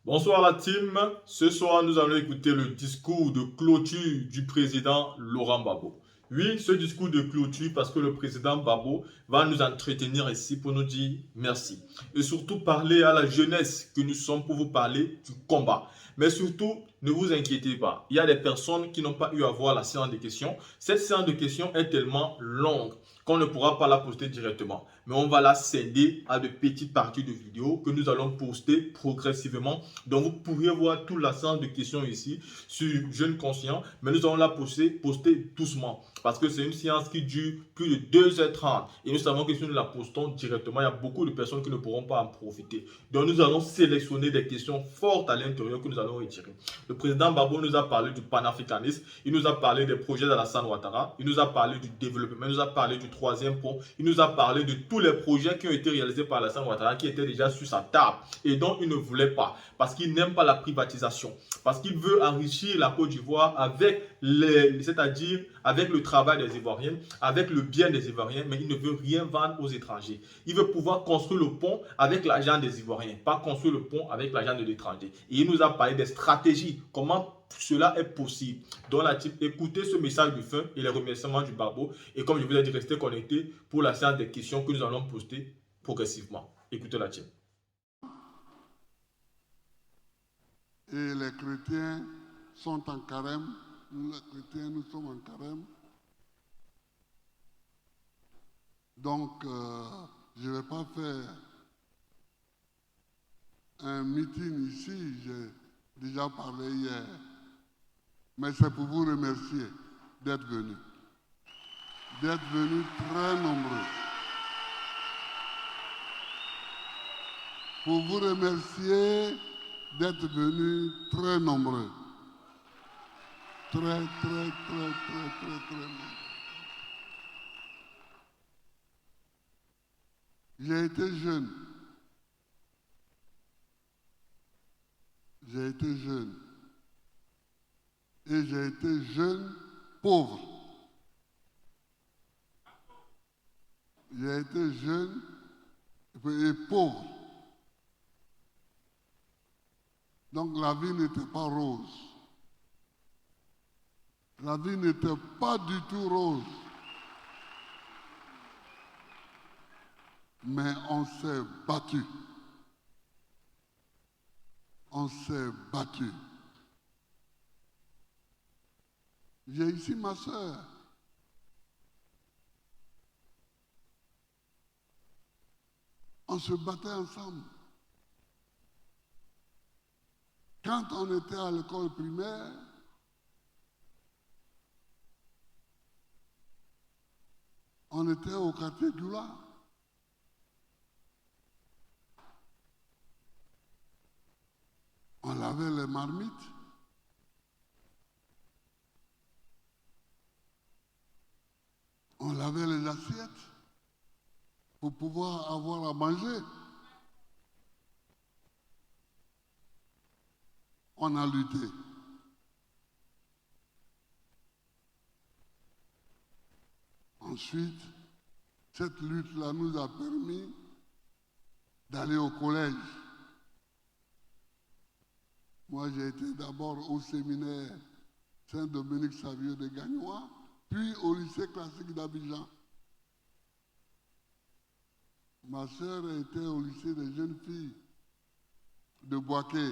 Bonsoir la team. Ce soir, nous allons écouter le discours de clôture du président Laurent Gbagbo. Oui, ce discours de clôture parce que le président Gbagbo va nous entretenir ici pour nous dire merci. Et surtout parler à la jeunesse que nous sommes pour vous parler du combat. Mais surtout, ne vous inquiétez pas. Il y a des personnes qui n'ont pas eu à voir la séance de questions. Cette séance de questions est tellement longue qu'on ne pourra pas la poster directement. Mais on va la scinder à de petites parties de vidéos que nous allons poster progressivement. Donc vous pourriez voir toute la séance de questions ici sur Jeune Conscient, mais nous allons la poster doucement parce que c'est une séance qui dure plus de 2h30 et nous savons que si nous la postons directement, il y a beaucoup de personnes qui ne pourront pas en profiter. Donc nous allons sélectionner des questions fortes à l'intérieur que nous allons retirer. Le président Gbagbo nous a parlé du panafricanisme, il nous a parlé des projets d'Alassane Ouattara, il nous a parlé du développement, il nous a parlé du troisième pont, il nous a parlé de tous les projets qui ont été réalisés par Alassane Ouattara qui étaient déjà sur sa table et dont il ne voulait pas parce qu'il n'aime pas la privatisation, parce qu'il veut enrichir la Côte d'Ivoire avec c'est-à-dire avec le travail des Ivoiriens, avec le bien des Ivoiriens, mais il ne veut rien vendre aux étrangers. Il veut pouvoir construire le pont avec l'argent des Ivoiriens, pas construire le pont avec l'argent de l'étranger. Et il nous a parlé des stratégies, comment cela est possible. Donc la type, écoutez ce message de fin et les remerciements du Gbagbo. Et comme je vous ai dit, restez connectés pour la séance des questions que nous allons poster progressivement. Écoutez la type. Et les chrétiens sont en carême. Nous, les chrétiens, nous sommes en carême. Donc, je ne vais pas faire un meeting ici. J'ai déjà parlé hier. Mais c'est pour vous remercier d'être venus. D'être venus très nombreux. Pour vous remercier d'être venus très nombreux. Très nombreux. J'ai été jeune. J'ai été jeune. Et j'ai été jeune pauvre. J'ai été jeune et pauvre. Donc la vie n'était pas rose. La vie n'était pas du tout rose. Mais on s'est battu. On s'est battu. J'ai ici ma soeur. On se battait ensemble. Quand on était à l'école primaire, on était au quartier Djoula. On lavait les marmites. On lavait les assiettes pour pouvoir avoir à manger. On a lutté. Ensuite, cette lutte-là nous a permis d'aller au collège. Moi, j'ai été d'abord au séminaire Saint-Dominique Savieux de Gagnois, puis au lycée classique d'Abidjan. Ma sœur était au lycée des jeunes filles de Boaké.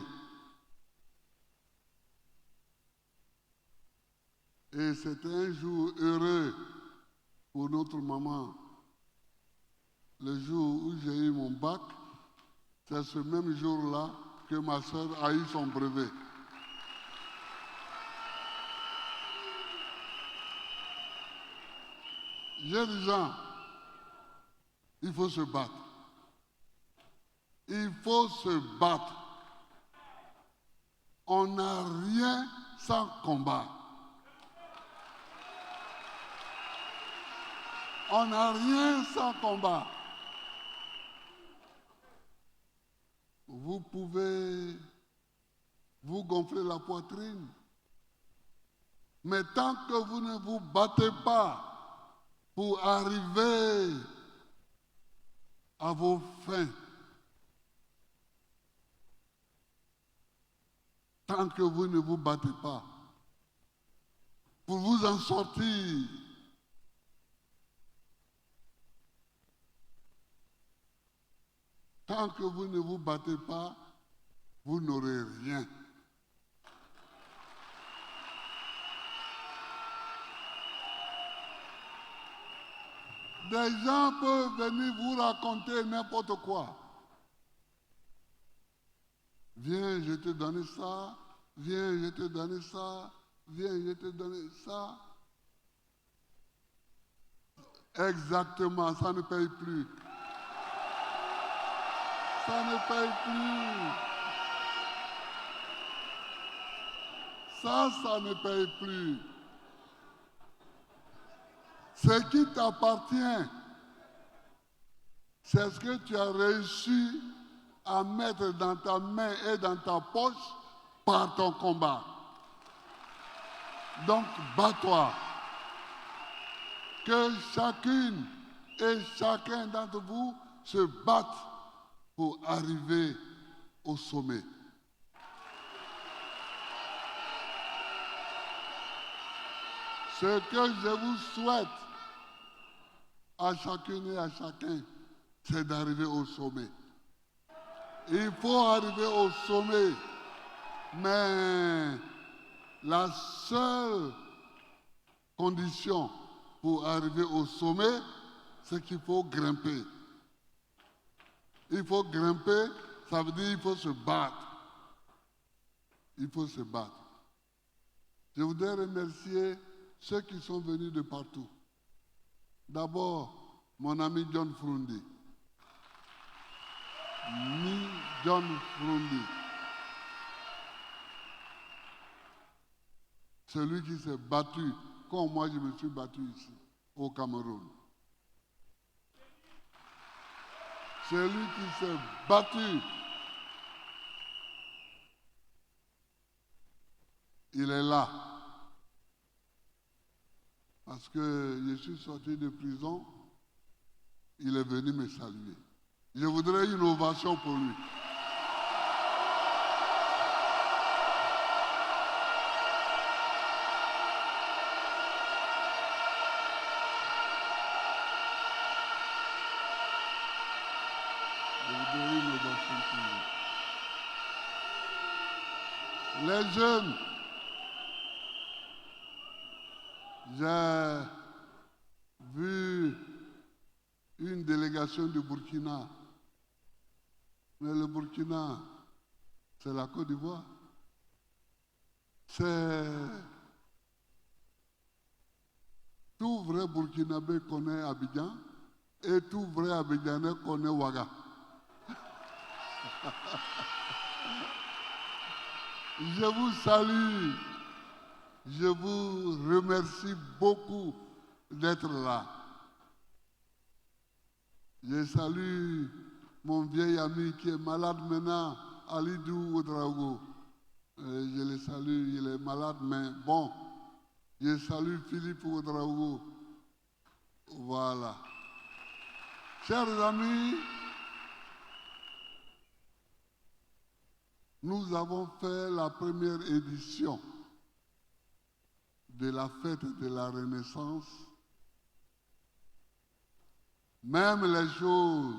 Et c'était un jour heureux pour notre maman. Le jour où j'ai eu mon bac, c'est ce même jour-là que ma sœur a eu son brevet. J'ai dit, Jean, il faut se battre. Il faut se battre. On n'a rien sans combat. On n'a rien sans combat. Vous pouvez vous gonfler la poitrine, mais tant que vous ne vous battez pas pour arriver à vos fins, tant que vous ne vous battez pas pour vous en sortir. Tant que vous ne vous battez pas, vous n'aurez rien. Des gens peuvent venir vous raconter n'importe quoi. Viens, je te donne ça. Viens, je te donne ça. Viens, je te donne ça. Exactement, ça ne paye plus. Ça ne paye plus. Ça ne paye plus. Ce qui t'appartient, c'est ce que tu as réussi à mettre dans ta main et dans ta poche par ton combat. Donc, bats-toi. Que chacune et chacun d'entre vous se batte pour arriver au sommet. Ce que je vous souhaite à chacune et à chacun, c'est d'arriver au sommet. Il faut arriver au sommet, mais la seule condition pour arriver au sommet, c'est qu'il faut grimper. Il faut grimper, ça veut dire qu'il faut se battre. Il faut se battre. Je voudrais remercier ceux qui sont venus de partout. D'abord, mon ami John Frundi. John Frundi. Celui qui s'est battu, comme moi je me suis battu ici, au Cameroun. Celui qui s'est battu, il est là. Parce que je suis sorti de prison, il est venu me saluer. Je voudrais une ovation pour lui. Je voudrais une ovation pour lui. Les jeunes, j'ai vu une délégation du Burkina. Mais le Burkina, c'est la Côte d'Ivoire. C'est... Tout vrai Burkinabé connaît Abidjan et tout vrai Abidjanais connaît Ouaga. Je vous salue. Je vous remercie beaucoup d'être là. Je salue mon vieil ami qui est malade maintenant, Alidou Ouedraogo. Je le salue, il est malade, mais bon. Je salue Philippe Ouedraogo. Voilà. Chers amis, nous avons fait la première édition de la fête de la Renaissance. Même les choses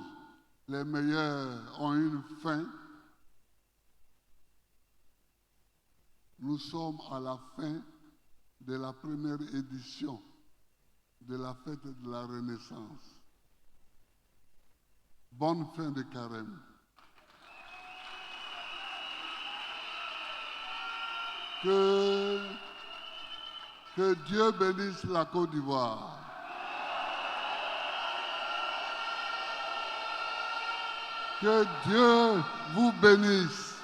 les meilleures ont une fin. Nous sommes à la fin de la première édition de la fête de la Renaissance. Bonne fin de carême. Que Dieu bénisse la Côte d'Ivoire. Que Dieu vous bénisse.